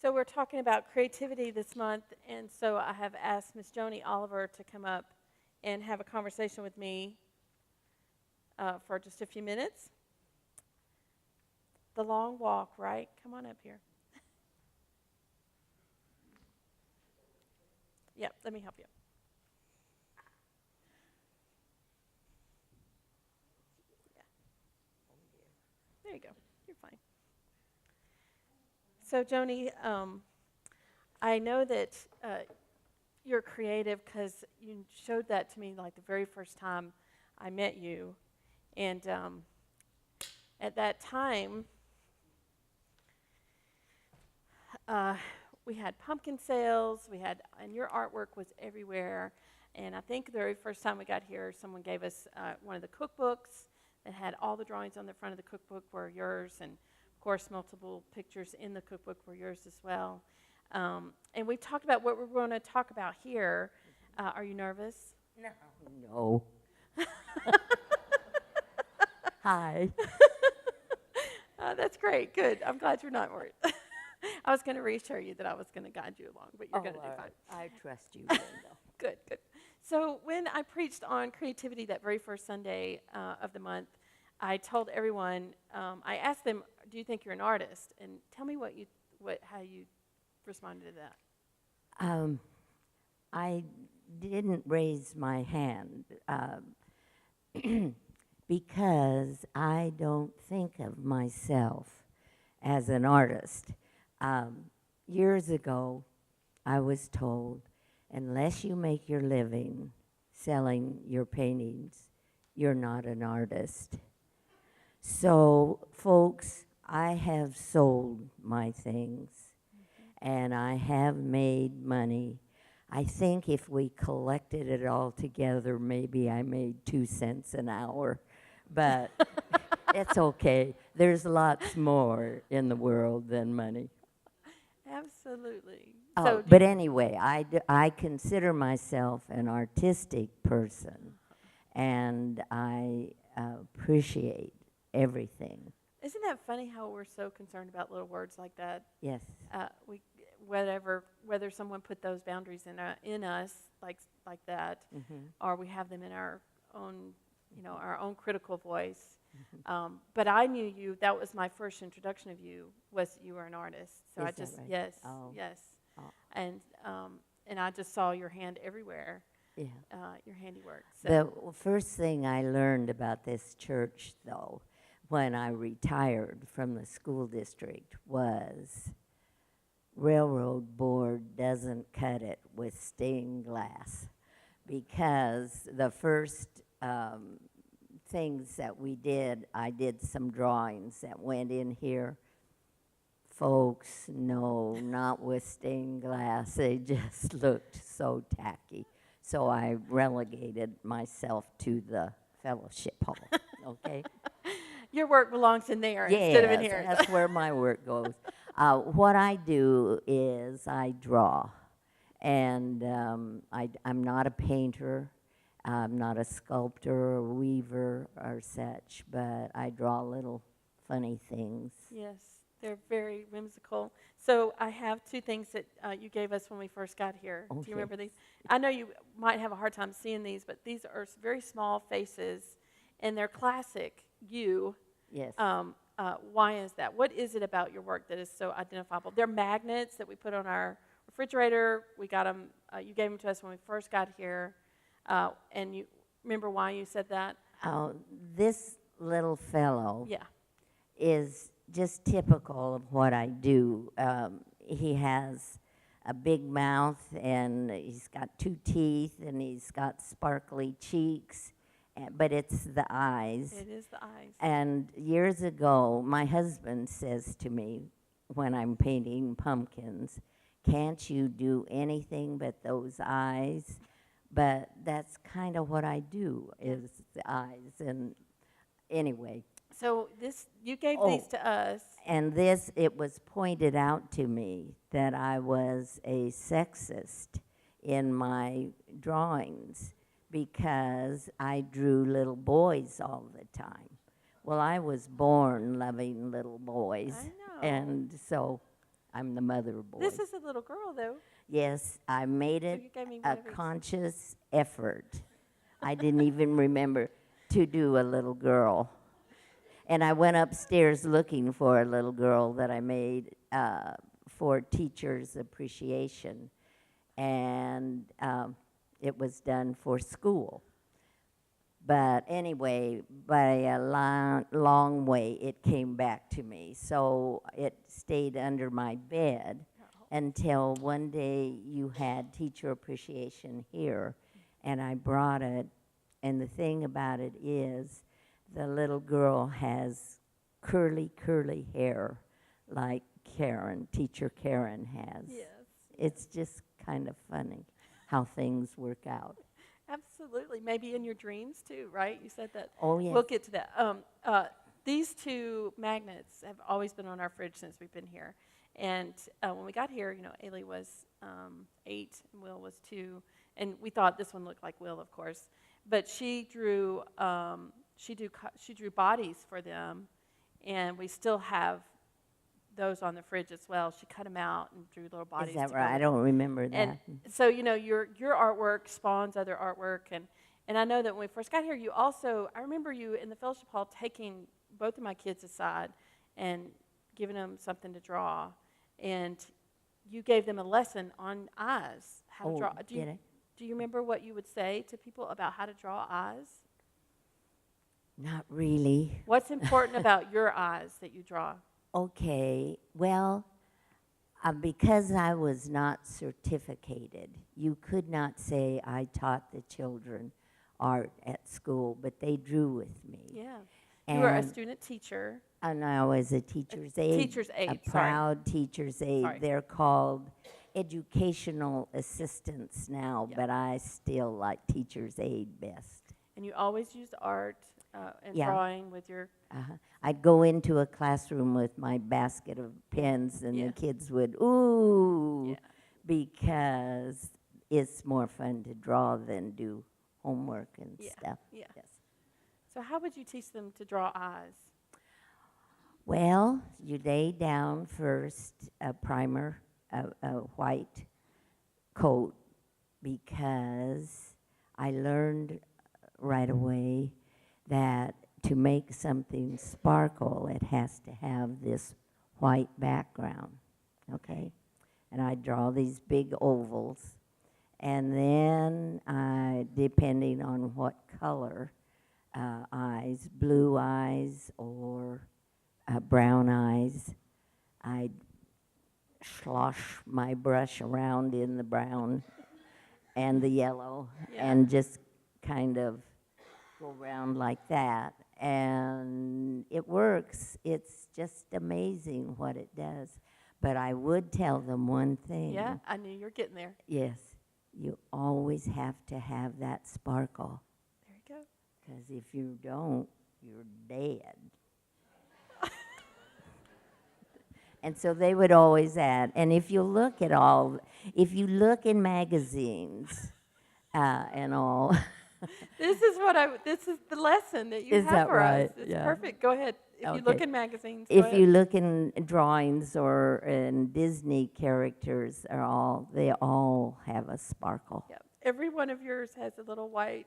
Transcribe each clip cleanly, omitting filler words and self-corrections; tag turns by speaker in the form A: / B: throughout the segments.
A: So we're talking about creativity this month, and so I have asked Miss Joanie Oliver to come up and have a conversation with me for just a few minutes. The long walk, right? Come on up here. Yeah, let me help you. Yeah. There you go. You're fine. So, Joanie, I know that you're creative because you showed that to me like the very first time I met you. And at that time, uh, we had pumpkin sales. And your artwork was everywhere. And I think the very first time we got here, someone gave us one of the cookbooks that had all the drawings on the front of the cookbook were yours, and of course, multiple pictures in the cookbook were yours as well. And we've talked about what we're going to talk about here. Are you nervous?
B: No. Hi.
A: That's great. Good. I'm glad you're not worried. I was going to reassure you that I was going to guide you along, but you're going to do fine.
B: I trust you, Linda.
A: Good, good. So when I preached on creativity that very first Sunday of the month, I told everyone, I asked them, do you think you're an artist? And tell me how you responded to that.
B: I didn't raise my hand because I don't think of myself as an artist. Years ago, I was told, unless you make your living selling your paintings, you're not an artist. So, folks, I have sold my things, and I have made money. I think if we collected it all together, maybe I made 2 cents an hour, but it's okay. There's lots more in the world than money.
A: Absolutely.
B: But anyway, I consider myself an artistic person, and I appreciate everything.
A: Isn't that funny how we're so concerned about little words like that?
B: Yes.
A: Whether someone put those boundaries in us like that, or we have them in our own critical voice. But I knew you. That was my first introduction of you. Was you were an artist? So
B: Is
A: I
B: that
A: just
B: right?
A: yes,
B: Oh.
A: yes,
B: Oh.
A: and I just saw your hand everywhere.
B: Yeah.
A: Your handiwork. So.
B: The first thing I learned about this church, though, when I retired from the school district was railroad board doesn't cut it with stained glass, because the first things that we did, I did some drawings that went in here. Folks, no, not with stained glass. They just looked so tacky. So I relegated myself to the fellowship hall, okay?
A: Your work belongs in there instead of in here.
B: Yes, that's where my work goes. What I do is I draw, and I'm not a painter. I'm not a sculptor or weaver or such, but I draw little funny things.
A: Yes, they're very whimsical. So I have 2 things that you gave us when we first got here.
B: Okay.
A: Do you remember these? I know you might have a hard time seeing these, but these are very small faces, and they're classic you.
B: Yes.
A: Why is that? What is it about your work that is so identifiable? They're magnets that we put on our refrigerator. We got them. You gave them to us when we first got here. And you remember why you said that?
B: This little fellow
A: Yeah.
B: is just typical of what I do. He has a big mouth, and he's got 2 teeth, and he's got sparkly cheeks, but it's the eyes.
A: It is the eyes.
B: And years ago, my husband says to me when I'm painting pumpkins, "Can't you do anything but those eyes?" But that's kind of what I do, is the eyes. And anyway.
A: So you gave these to us.
B: And it was pointed out to me that I was a sexist in my drawings because I drew little boys all the time. Well, I was born loving little boys.
A: I know.
B: And so I'm the mother boy.
A: This is a little girl, though.
B: Yes, I made
A: So
B: it
A: you gave me
B: a
A: whatever.
B: conscious effort. I didn't even remember to do a little girl. And I went upstairs looking for a little girl that I made for teachers' appreciation. And it was done for school. But anyway, by a long way, it came back to me. So it stayed under my bed until one day you had teacher appreciation here, and I brought it. And the thing about it is, the little girl has curly, curly hair like Karen, teacher Karen has.
A: Yes.
B: It's just kind of funny how things work out.
A: Absolutely. Maybe in your dreams, too, right? You said that.
B: Oh, yes.
A: We'll get to that. These two magnets have always been on our fridge since we've been here. And when we got here, Ailey was 8 and Will was 2. And we thought this one looked like Will, of course. But she drew bodies for them. And we still have those on the fridge as well. She cut them out and drew little bodies.
B: Is that
A: to go
B: right? I
A: with
B: don't remember that.
A: And so, your artwork spawns other artwork. And I know that when we first got here, I remember you in the fellowship hall taking both of my kids aside and giving them something to draw. And you gave them a lesson on eyes, how to draw.
B: Did I?
A: Do you remember what you would say to people about how to draw eyes?
B: Not really.
A: What's important about your eyes that you draw?
B: Okay, well, because I was not certificated, you could not say I taught the children art at school, but they drew with me.
A: Yeah.
B: And
A: You were a student teacher.
B: And I was a teacher's aide.
A: Teacher's aide,
B: A
A: sorry.
B: proud teacher's aide.
A: Sorry.
B: They're called educational assistants now,
A: Yeah.
B: but I still like teacher's aide best.
A: And you always used art and
B: Yeah.
A: drawing with your...
B: I'd go into a classroom with my basket of pens, and
A: Yeah.
B: the kids would, ooh,
A: Yeah.
B: because it's more fun to draw than do homework and
A: Yeah.
B: stuff.
A: Yeah.
B: Yes.
A: So how would you teach them to draw eyes?
B: Well, you lay down first a primer, a white coat, because I learned right away that to make something sparkle, it has to have this white background, okay? And I draw these big ovals, and then depending on what color, eyes, blue eyes or brown eyes, I'd slosh my brush around in the brown and the yellow,
A: Yeah.
B: and just kind of go around like that. And it works. It's just amazing what it does. But I would tell them one thing.
A: Yeah, I knew you were getting there.
B: Yes, you always have to have that sparkle,
A: There you go.
B: because if you don't, you're dead. And so they would always add, and if you look in magazines and all,
A: This is the lesson that you
B: Is
A: have
B: that
A: for
B: right?
A: us. It's
B: Yeah.
A: perfect. Go ahead. If you
B: Okay.
A: look in magazines, go
B: if
A: ahead.
B: you look in drawings or in Disney characters, they all have a sparkle.
A: Yeah. Every one of yours has a little white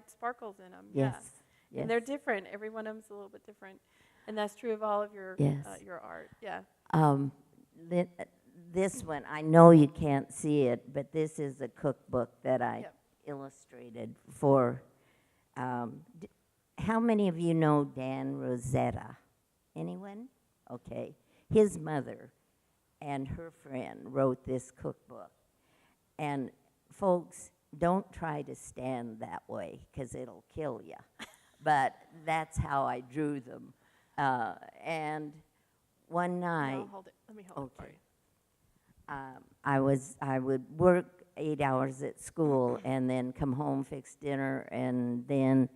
A: sparkles in them.
B: Yes.
A: Yeah. And they're different. Every one of them's a little bit different. And that's true of all of your
B: Yes.
A: your art. Yeah.
B: This one, I know you can't see it, but this is a cookbook that I
A: Yep.
B: illustrated for. How many of you know Dan Rosetta? Anyone? Okay. His mother and her friend wrote this cookbook. And folks, don't try to stand that way, because it'll kill you. But that's how I drew them. And one night,
A: No, hold it. Let me hold it for
B: okay.
A: you.
B: I would work 8 hours at school and then come home, fix dinner, and then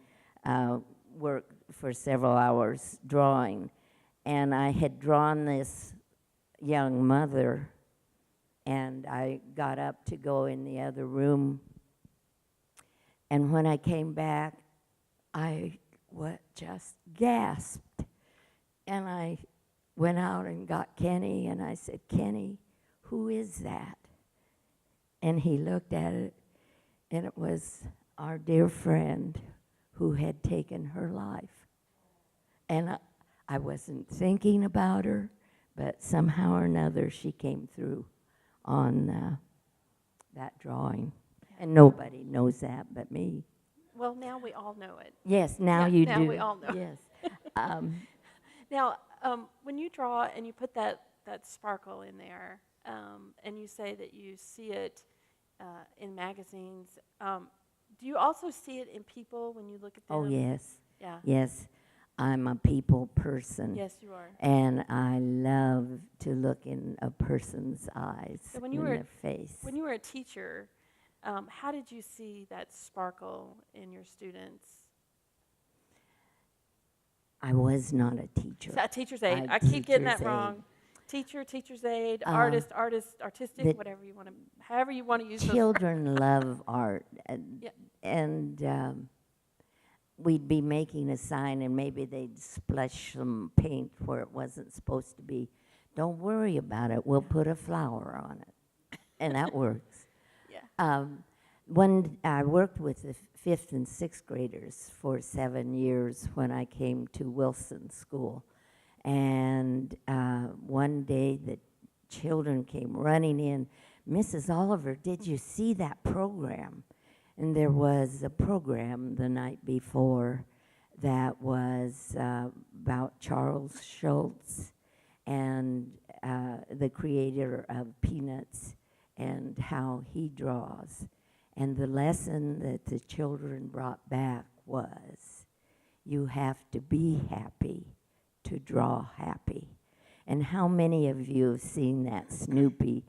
B: work for several hours drawing. And I had drawn this young mother, and I got up to go in the other room. And when I came back, I just gasped. And I went out and got Kenny, and I said, Kenny, who is that? And he looked at it, and it was our dear friend who had taken her life. And I wasn't thinking about her, but somehow or another she came through on that drawing. And nobody knows that but me.
A: Well, now we all know it.
B: Yes, now
A: Yeah,
B: you
A: now
B: do.
A: we all know.
B: Yes. Um,
A: Now, when you draw and you put that sparkle in there, and you say that you see it in magazines, do you also see it in people when you look at them?
B: oh, yes.
A: Yeah.
B: Yes. I'm a people person.
A: Yes, you are.
B: And I love to look in a person's eyes,
A: So
B: in their face.
A: when you were a teacher, how did you see that sparkle in your students?
B: I was not a teacher.
A: So, teacher's aide.
B: A
A: I keep getting that
B: teacher's
A: wrong. Teacher, teacher's aide,
B: Uh,
A: artistic, whatever you want to, however you want to use those words.
B: Children love art.
A: Yeah.
B: And we'd be making a sign, and maybe they'd splash some paint where it wasn't supposed to be. Don't worry about it. We'll put a flower on it. And that works.
A: Yeah.
B: When I worked with the fifth and sixth graders for 7 years when I came to Wilson School. And one day the children came running in, Mrs. Oliver, did you see that program? And there was a program the night before that was about Charles Schultz and the creator of Peanuts and how he draws. And the lesson that the children brought back was, you have to be happy to draw happy. And how many of you have seen that Snoopy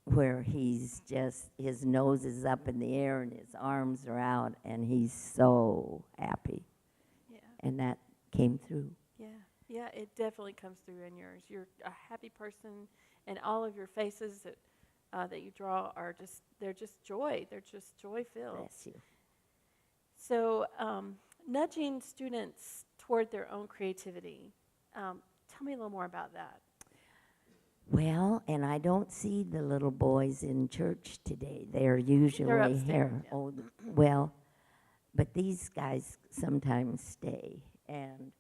B: where he's just, his nose is up in the air and his arms are out and he's so happy?
A: Yeah.
B: And that came through.
A: Yeah. Yeah, it definitely comes through in yours. You're a happy person, and all of your faces that you draw are just, they're just joy. They're just joy-filled.
B: Bless you.
A: So, nudging students toward their own creativity. Tell me a little more about that.
B: Well, and I don't see the little boys in church today. They're usually
A: upstairs,
B: here.
A: yeah.
B: Oh, well, but these guys sometimes stay. And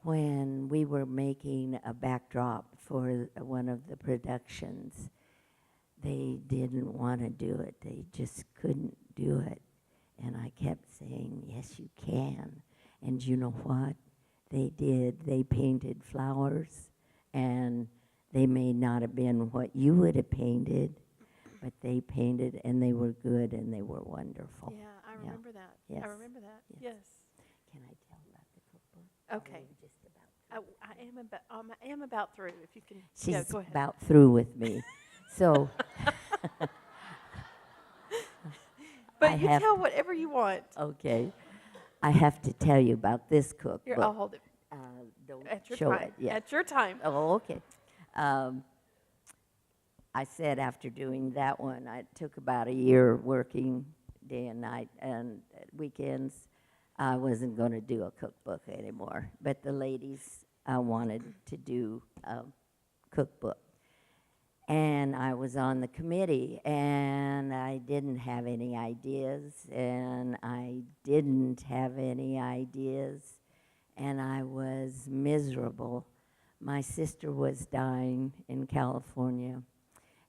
B: when we were making a backdrop for one of the productions, they didn't want to do it. They just couldn't do it. And I kept saying, yes, you can. And you know what? They did. They painted flowers, and they may not have been what you would have painted, but they painted, and they were good, and they were wonderful.
A: Yeah, I remember that.
B: Yes.
A: I remember that.
B: Yes.
A: Yes.
B: Can I tell about the cookbook?
A: Okay.
B: Or are you just about
A: I am about through. If you can,
B: She's
A: yeah, go ahead.
B: about through with me. So
A: But
B: I
A: you
B: have
A: tell whatever you want.
B: okay. I have to tell you about this
A: Here,
B: cookbook.
A: I'll hold it
B: Don't
A: at your
B: show
A: time.
B: it yet.
A: At your time.
B: Oh, okay. I said after doing that one, I took about a year working day and night and weekends. I wasn't going to do a cookbook anymore, but the ladies wanted to do a cookbook. And I was on the committee, and I didn't have any ideas, and I was miserable. My sister was dying in California,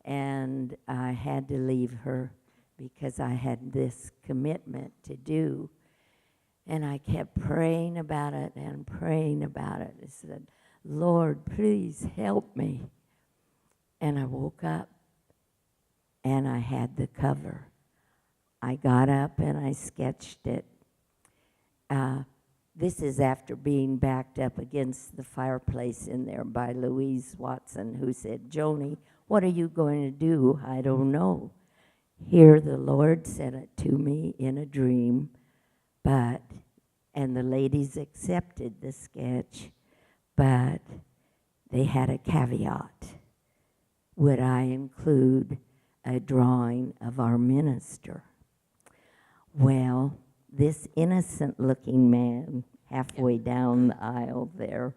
B: and I had to leave her because I had this commitment to do. And I kept praying about it and praying about it. I said, Lord, please help me. And I woke up, and I had the cover. I got up, and I sketched it. This is after being backed up against the fireplace in there by Louise Watson, who said, Joanie, what are you going to do? I don't know. Here the Lord sent it to me in a dream, and the ladies accepted the sketch, but they had a caveat. Would I include a drawing of our minister? Well, this innocent-looking man halfway down the aisle there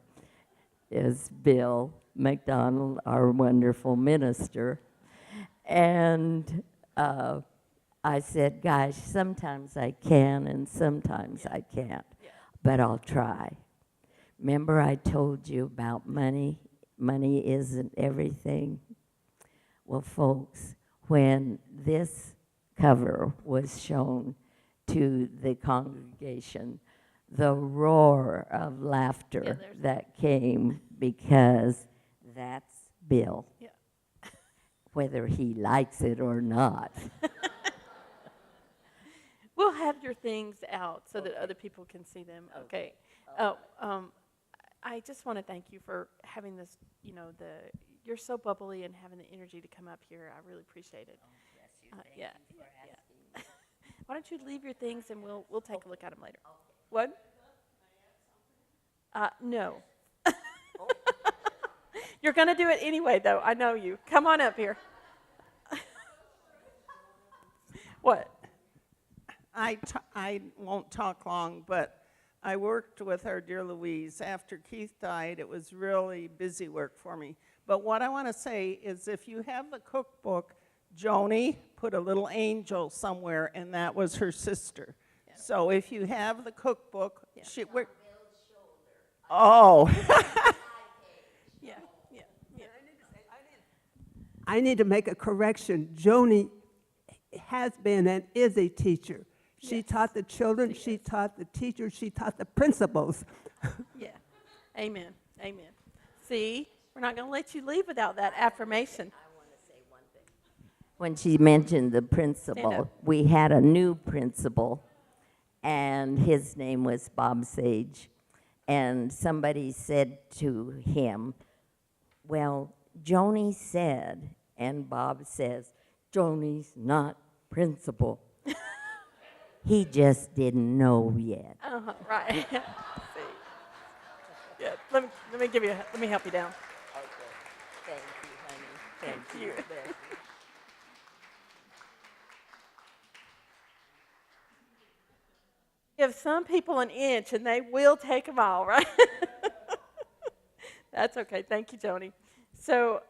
B: is Bill McDonald, our wonderful minister. And I said, gosh, sometimes I can and sometimes I can't, but I'll try. Remember I told you about money? Money isn't everything. Well, folks, when this cover was shown to the congregation, the roar of laughter that came, because that's Bill, whether he likes it or not.
A: We'll have your things out so that other people can see them. Okay. I just want to thank you for having this, you're so bubbly and having the energy to come up here. I really appreciate it.
B: Bless you. Thank you for asking.
A: Why don't you leave your things and we'll take a look at them later. What? No. You're going to do it anyway, though. I know you. Come on up here. What?
C: I won't talk long, but I worked with our dear Louise. After Keith died, it was really busy work for me. But what I want to say is if you have the cookbook, Joanie put a little angel somewhere, and that was her sister. Yeah. So if you have the cookbook, oh.
A: Yeah.
D: I need to make a correction. Joanie has been and is a teacher. She taught the children, she taught the teachers, she taught the principals.
A: Yeah. Amen. Amen. See, we're not going to let you leave without that affirmation.
B: I want to say one thing. When she mentioned the principal, we had a new principal, and his name was Bob Sage. And somebody said to him, well, Joanie said, and Bob says, Joanie's not principal. He just didn't know yet.
A: Right. See. Yeah. Let me help you down.
B: Okay. Thank you, honey.
A: Thank you. Give some people an inch and they will take them all, right? That's okay. Thank you, Joanie. So.